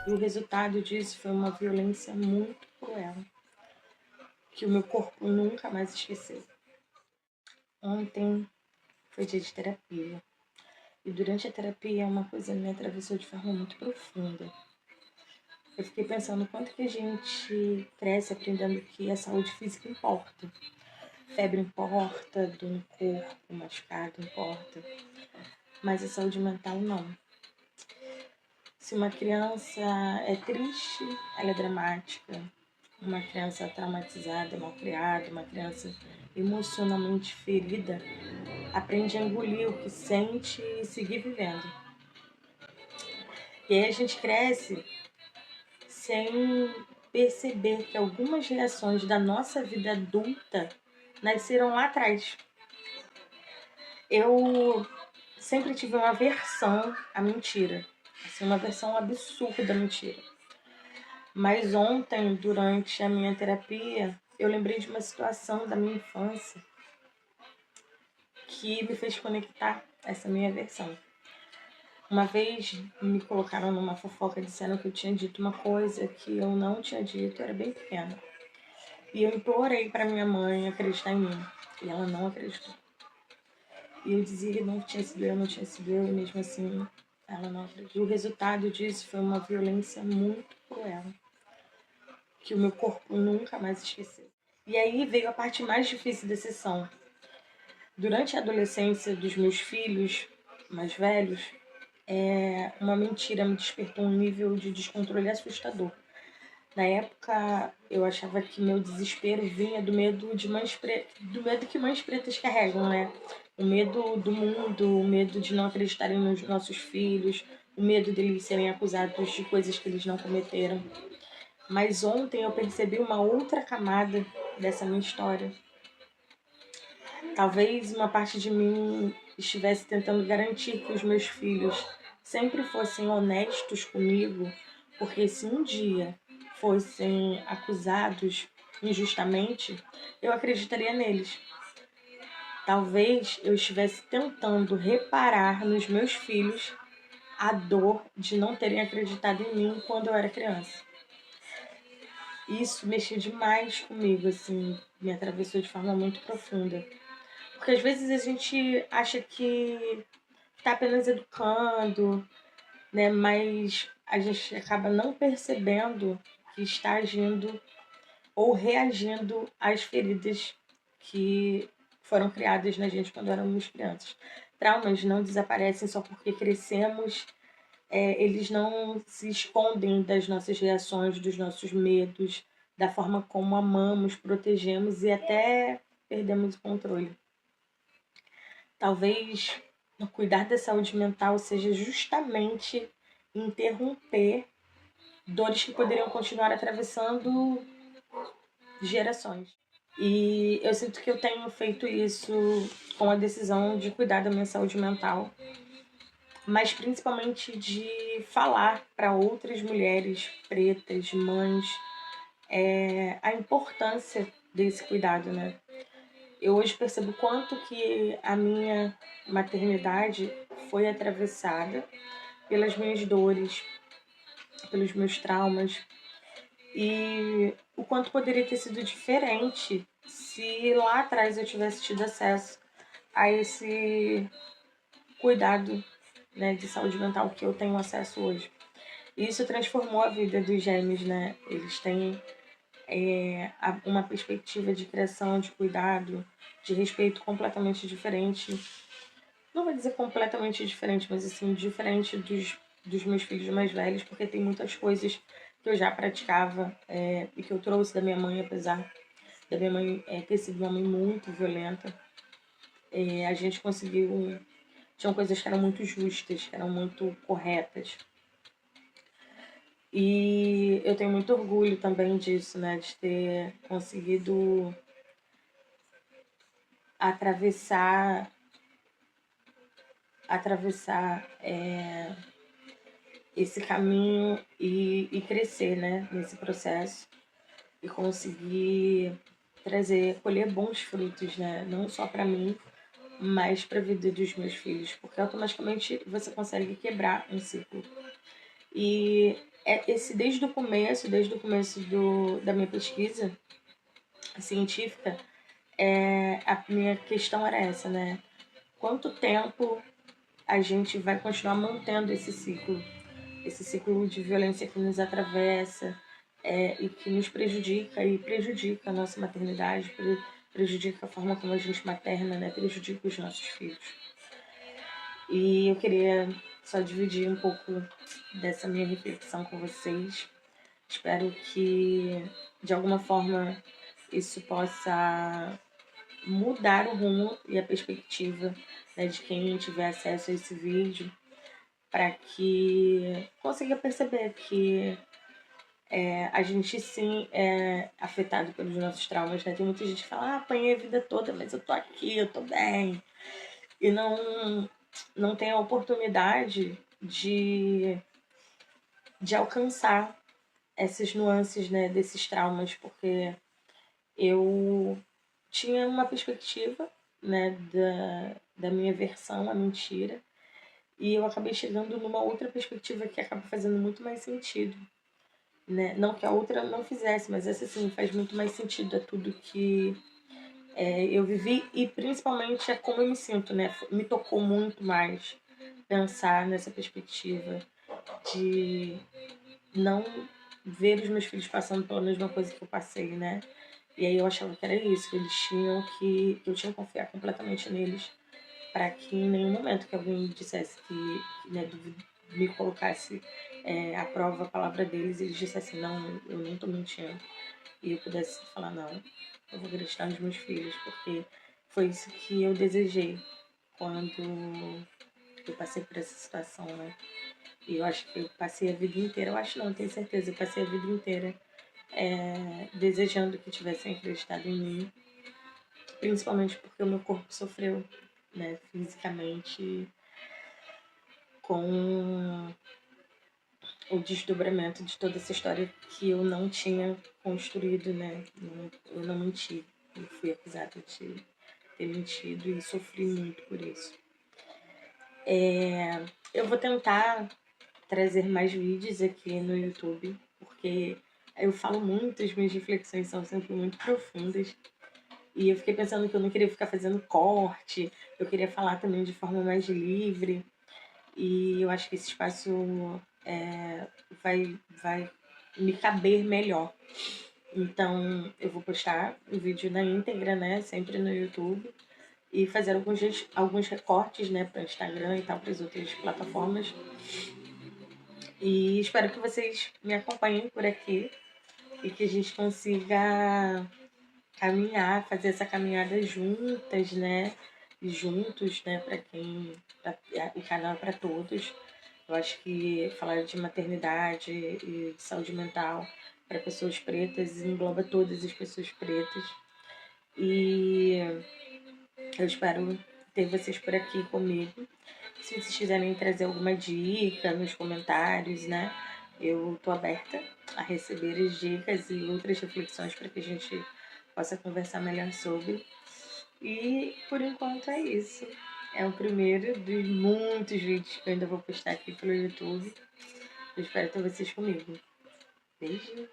E o resultado disso foi uma violência muito cruel, que o meu corpo nunca mais esqueceu. Ontem foi dia de terapia. E durante a terapia uma coisa me atravessou de forma muito profunda. Eu fiquei pensando o quanto que a gente cresce aprendendo que a saúde física importa. Febre importa, dor no corpo, machucado importa. Mas a saúde mental não. Se uma criança é triste, ela é dramática. Uma criança traumatizada, mal criada, uma criança emocionalmente ferida, aprende a engolir o que sente e seguir vivendo. E aí a gente cresce sem perceber que algumas reações da nossa vida adulta nasceram lá atrás. Eu sempre tive uma aversão à mentira, assim, uma aversão absurda à mentira. Mas ontem, durante a minha terapia, eu lembrei de uma situação da minha infância que me fez conectar essa minha aversão. Uma vez me colocaram numa fofoca, disseram que eu tinha dito uma coisa que eu não tinha dito, eu era bem pequena. E eu implorei para minha mãe acreditar em mim, e ela não acreditou. E eu dizia que não tinha sido eu, não tinha sido eu, e mesmo assim ela não acreditou. E o resultado disso foi uma violência muito cruel, que o meu corpo nunca mais esqueceu. E aí veio a parte mais difícil da sessão. Durante a adolescência dos meus filhos mais velhos, uma mentira me despertou um nível de descontrole assustador. Na época, eu achava que meu desespero vinha do medo do medo que mães pretas carregam, né? O medo do mundo, o medo de não acreditarem nos nossos filhos, o medo deles serem acusados de coisas que eles não cometeram. Mas ontem eu percebi uma outra camada dessa minha história. Talvez uma parte de mim estivesse tentando garantir que os meus filhos sempre fossem honestos comigo, porque se um dia fossem acusados injustamente, eu acreditaria neles. Talvez eu estivesse tentando reparar nos meus filhos a dor de não terem acreditado em mim quando eu era criança. Isso mexeu demais comigo, assim, me atravessou de forma muito profunda. Porque às vezes a gente acha que está apenas educando, né? Mas a gente acaba não percebendo que está agindo ou reagindo às feridas que foram criadas na gente quando éramos crianças. Traumas não desaparecem só porque crescemos, eles não se escondem das nossas reações, dos nossos medos, da forma como amamos, protegemos e até perdemos o controle. Talvez o cuidar da saúde mental seja justamente interromper dores que poderiam continuar atravessando gerações. E eu sinto que eu tenho feito isso com a decisão de cuidar da minha saúde mental, mas principalmente de falar para outras mulheres pretas, mães, a importância desse cuidado, né? Eu hoje percebo quanto que a minha maternidade foi atravessada pelas minhas dores, pelos meus traumas, e o quanto poderia ter sido diferente se lá atrás eu tivesse tido acesso a esse cuidado, né, de saúde mental que eu tenho acesso hoje. E isso transformou a vida dos gêmeos, né? Eles têm uma perspectiva de criação, de cuidado, de respeito completamente diferente. Não vou dizer completamente diferente, mas assim, diferente dos meus filhos mais velhos, porque tem muitas coisas que eu já praticava e que eu trouxe da minha mãe, apesar da minha mãe ter sido uma mãe muito violenta. A gente conseguiu... Tinham coisas que eram muito justas, que eram muito corretas. E eu tenho muito orgulho também disso, né? De ter conseguido atravessar esse caminho e crescer, né? Nesse processo. E conseguir colher bons frutos, né? Não só para mim, mais para a vida dos meus filhos, porque automaticamente você consegue quebrar um ciclo. E desde o começo da minha pesquisa científica, a minha questão era essa, né? Quanto tempo a gente vai continuar mantendo esse ciclo de violência que nos atravessa, e que nos prejudica e prejudica a nossa maternidade, prejudica a forma como a gente materna, né? Prejudica os nossos filhos. E eu queria só dividir um pouco dessa minha reflexão com vocês. Espero que, de alguma forma, isso possa mudar o rumo e a perspectiva, né, de quem tiver acesso a esse vídeo, para que consiga perceber que a gente sim é afetado pelos nossos traumas, né? Tem muita gente que fala, apanhei a vida toda, mas eu tô aqui, eu tô bem. E não tem a oportunidade de alcançar essas nuances, né, desses traumas, porque eu tinha uma perspectiva, né, da minha versão à mentira, e eu acabei chegando numa outra perspectiva que acaba fazendo muito mais sentido, né? Não que a outra não fizesse, mas essa sim faz muito mais sentido a tudo que eu vivi, e principalmente a como eu me sinto, né? Me tocou muito mais pensar nessa perspectiva de não ver os meus filhos passando pela mesma coisa que eu passei, né? E aí eu achava que era isso, que eles tinham que eu tinha que confiar completamente neles, para que em nenhum momento que alguém dissesse né, me colocasse à prova a palavra deles, eles dissessem, não, eu não tô mentindo. E eu pudesse falar, não, eu vou acreditar nos meus filhos, porque foi isso que eu desejei quando eu passei por essa situação, né? E eu acho que eu passei a vida inteira, eu acho não, eu tenho certeza, eu passei a vida inteira desejando que tivessem acreditado em mim, principalmente porque o meu corpo sofreu, né, fisicamente, com o desdobramento de toda essa história que eu não tinha construído, né? Eu não menti, eu fui acusada de ter mentido e sofri muito por isso. Eu vou tentar trazer mais vídeos aqui no YouTube, porque eu falo muito, as minhas reflexões são sempre muito profundas. E eu fiquei pensando que eu não queria ficar fazendo corte, eu queria falar também de forma mais livre. E eu acho que esse espaço vai me caber melhor. Então eu vou postar o vídeo na íntegra, né? Sempre no YouTube. E fazer alguns recortes, né? Para o Instagram e tal, para as outras plataformas. E espero que vocês me acompanhem por aqui e que a gente consiga caminhar, fazer essa caminhada juntas, né? E juntos, né? O canal é para todos. Eu acho que falar de maternidade e de saúde mental para pessoas pretas engloba todas as pessoas pretas. E eu espero ter vocês por aqui comigo. Se vocês quiserem trazer alguma dica nos comentários, né? Eu tô aberta a receber as dicas e outras reflexões para que a gente possa conversar melhor sobre. E por enquanto é isso. É o primeiro dos muitos vídeos que eu ainda vou postar aqui pelo YouTube. Eu espero ter vocês comigo. Beijo!